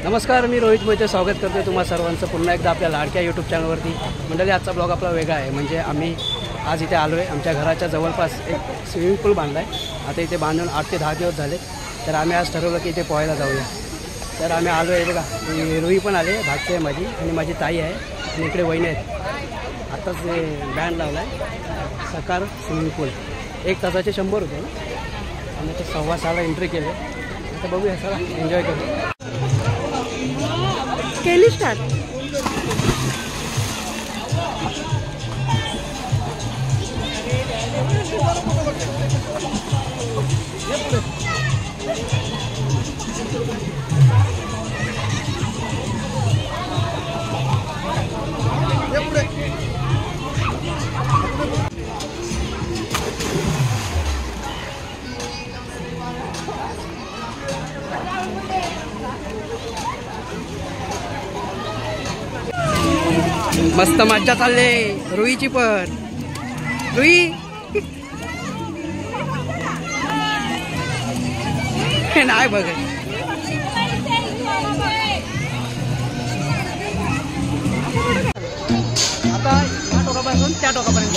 नमस्कार, मी रोहित मोहिते स्वागत करतो तुम्हा सर्वांचं पुन्हा एकदा आपल्या लाडक्या यूट्यूब चॅनलवरती। मंडळी, आजचा ब्लॉग आपला वेगळा आहे। म्हणजे आम्ही आज इथे आलो आहे। आमच्या घराच्या जवळपास एक स्विमिंग पूल बांधला आहे। आता इथे बांधून 8 ते 10 दिवस झाले। तर आम्ही आज ठरवलं की इथे पोहायला जाऊया। तर आम्ही आलो आहे बघा, रोही पण आले, भाची आहे माझी आणि माझी ताई आहे आणि इकडे वहिनी आहेत। आताच बँड लावला आहे सकार स्विमिंग पूल। 1 तासाचे 100 रुपये ना। आम्ही तर 6:15ला एंट्री केली। आता बघूया, चला एन्जॉय करू। केली स्टार्ट। मस्त मज्जा चालले रुईची पण। रुई नाही बघ, आता या टोकापासून त्या टोकापर्यंत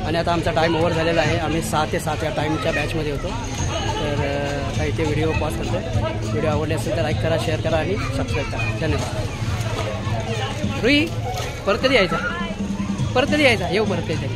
आणि आता आमचा टाईम ओव्हर झालेला आहे। आम्ही 6 ते 7 या टाईमच्या बॅचमध्ये होतो। तर आता इथे व्हिडिओ पॉज करतो। व्हिडिओ आवडले असेल तर लाईक करा, शेअर करा आणि सबस्क्राईब करा। धन्यवाद। रुई परत कधी यायचा? परत कधी यायचा? येऊ परत कधी.